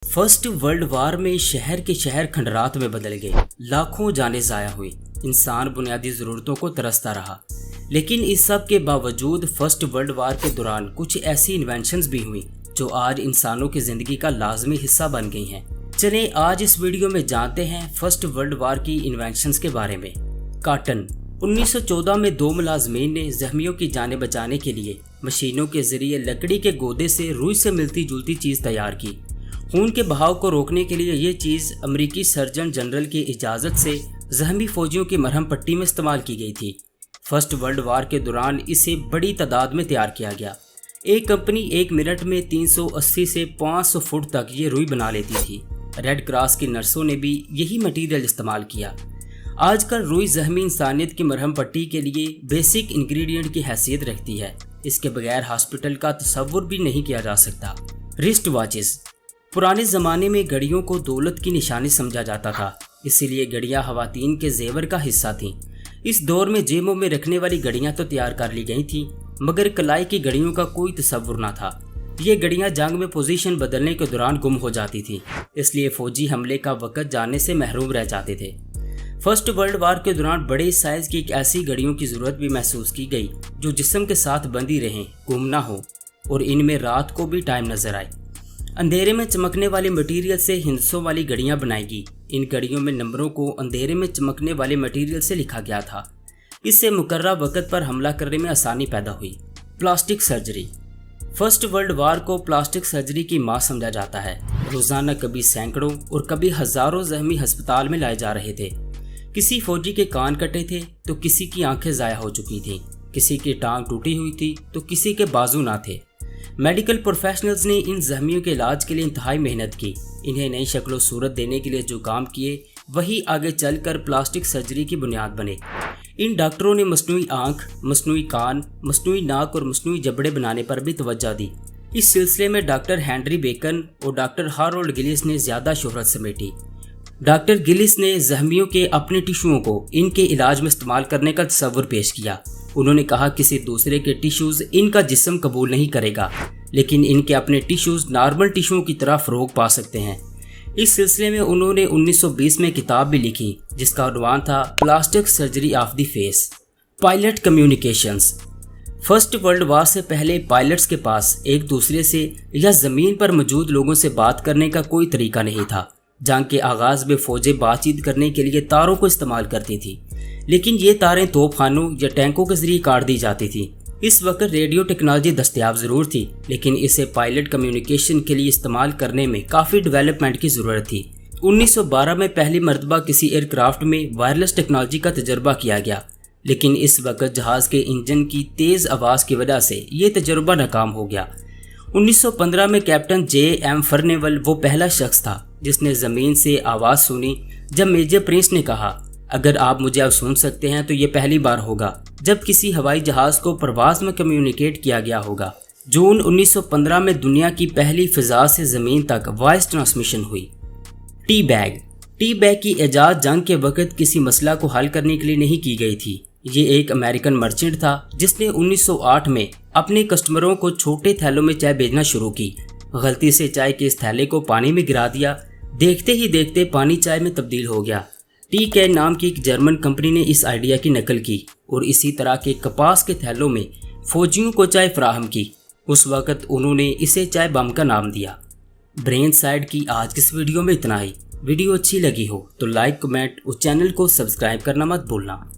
First world war में शहर के शहर खंडरात में बदल गए, लाखों जानें ज़ाया हुई, इंसान बुनियादी ज़रूरतों को तरसता रहा। लेकिन इस सब के बावजूद फर्स्ट वर्ल्ड वार के दौरान कुछ ऐसी इन्वेंशंस भी हुई जो आज इंसानों की ज़िंदगी का लाजमी हिस्सा बन गई हैं। चलें आज इस वीडियो में जानते हैं फर्स्ट वर्ल्ड वार की इन्वेंशंस के बारे में। काटन 1914 में दो मुलाजमीन ने जख्मियों की जानें बचाने के लिए मशीनों के जरिए लकड़ी के गोदे से रुई से मिलती जुलती चीज़ तैयार की। खून के बहाव को रोकने के लिए ये चीज़ अमेरिकी सर्जन जनरल की इजाज़त से जख्मी फौजियों की मरहम पट्टी में इस्तेमाल की गई थी। फर्स्ट वर्ल्ड वार के दौरान इसे बड़ी तादाद में तैयार किया गया। एक कंपनी एक मिनट में 380 से 500 फुट तक ये रुई बना लेती थी। रेड क्रॉस की नर्सों ने भी यही मटीरियल इस्तेमाल किया। आजकल रुई जख्मी इंसानियत की मरहम पट्टी के लिए बेसिक इंग्रेडिएंट की हैसियत रखती है। इसके बगैर हॉस्पिटल का तसव्वुर भी नहीं किया जा सकता। रिस्ट वॉचेस पुराने ज़माने में घड़ियों को दौलत की निशानी समझा जाता था, इसीलिए घड़ियां ख़वातीन के जेवर का हिस्सा थीं। इस दौर में जेबों में रखने वाली घड़ियां तो तैयार कर ली गई थीं, मगर कलाई की घड़ियों का कोई तसव्वुर न था। ये घड़ियां जंग में पोजीशन बदलने के दौरान गुम हो जाती थी, इसलिए फौजी हमले का वक़्त जानने से महरूम रह जाते थे। फर्स्ट वर्ल्ड वार के दौरान बड़े साइज़ की एक ऐसी घड़ियों की ज़रूरत भी महसूस की गई जो जिस्म के साथ बंधी रहें, गुम ना हो और इनमें रात को भी टाइम नज़र आए। अंधेरे में चमकने वाले मटेरियल से हिंसों वाली घड़ियां बनाई। इन घड़ियों में नंबरों को अंधेरे में चमकने वाले मटेरियल से लिखा गया था। इससे मुकर्रर वक़्त पर हमला करने में आसानी पैदा हुई। Plastic surgery first world war को प्लास्टिक सर्जरी की मां समझा जाता है। रोज़ाना कभी सैकड़ों और कभी हज़ारों जख्मी अस्पताल में लाए जा रहे थे। किसी फौजी के कान कटे थे तो किसी की आंखें ज़ाया हो चुकी थीं, किसी की टांग टूटी हुई थी तो किसी के बाजू ना थे। मेडिकल प्रोफेशनल्स ने इन जख्मियों के इलाज के लिए इंतहाई मेहनत की। इन्हें नई शक्ल सूरत देने के लिए जो काम किए वही आगे चलकर प्लास्टिक सर्जरी की बुनियाद बने। इन डॉक्टरों ने मस्नूई आँख, मस्नूई कान, मस्नूई नाक और मस्नूई जबड़े बनाने पर भी तवज्जो दी। इस सिलसिले में डॉक्टर हेनरी बेकन और डॉक्टर हारोल्ड गिलिस ने ज़्यादा शोहरत समेटी। डॉक्टर गिलिस ने जख्मियों के अपने टिश्यूओं को इनके इलाज में इस्तेमाल करने का तस्वुर पेश किया। उन्होंने कहा किसी दूसरे के टिश्यूज़ इनका जिस्म कबूल नहीं करेगा, लेकिन इनके अपने टिश्यूज़ नॉर्मल टिश्यूओं की तरह फ़रोग पा सकते हैं। इस सिलसिले में उन्होंने 1920 में किताब भी लिखी जिसका उन्वान था plastic surgery of the face. Pilot communications first world war से पहले पायलट्स के पास एक दूसरे से या ज़मीन पर मौजूद लोगों से बात करने का कोई तरीका नहीं था। जंग के आगाज़ में फ़ौजें बातचीत करने के लिए तारों को इस्तेमाल करती थी, लेकिन ये तारें तोपखानों या टैंकों के जरिए काट दी जाती थी। इस वक्त रेडियो टेक्नोलॉजी दस्तयाब ज़रूर थी, लेकिन इसे पायलट कम्युनिकेशन के लिए इस्तेमाल करने में काफ़ी डेवलपमेंट की ज़रूरत थी। 1912 में पहली मरतबा किसी एयरक्राफ्ट में वायरलेस टेक्नोलॉजी का तजर्बा किया गया, लेकिन इस वक्त जहाज़ के इंजन की तेज़ आवाज़ की वजह से ये तजर्बा नाकाम हो गया। 1915 में कैप्टन J.M. फर्नेवल वो पहला शख्स था जिसने ज़मीन से आवाज़ सुनी जब मेजर प्रिंस ने कहा, अगर आप मुझे अब सुन सकते हैं तो ये पहली बार होगा जब किसी हवाई जहाज़ को परवाज़ में कम्युनिकेट किया गया होगा। जून 1915 में दुनिया की पहली फ़िज़ा से ज़मीन तक वॉइस ट्रांसमिशन हुई। टी बैग की इजाज़त जंग के वक़्त किसी मसला को हल करने के लिए नहीं की गई थी। ये एक अमेरिकन मर्चेंट था जिसने 1908 में अपने कस्टमरों को छोटे थैलों में चाय भेजना शुरू की। गलती से चाय के इस थैले को पानी में गिरा दिया। देखते ही देखते पानी चाय में तब्दील हो गया। टी कैन नाम की एक जर्मन कंपनी ने इस आइडिया की नकल की और इसी तरह के कपास के थैलों में फौजियों को चाय फराहम की। उस वक़्त उन्होंने इसे चाय बम का नाम दिया। ब्रेन साइड की आज की इस वीडियो में इतना ही। वीडियो अच्छी लगी हो तो लाइक, कमेंट और चैनल को सब्सक्राइब करना मत भूलना।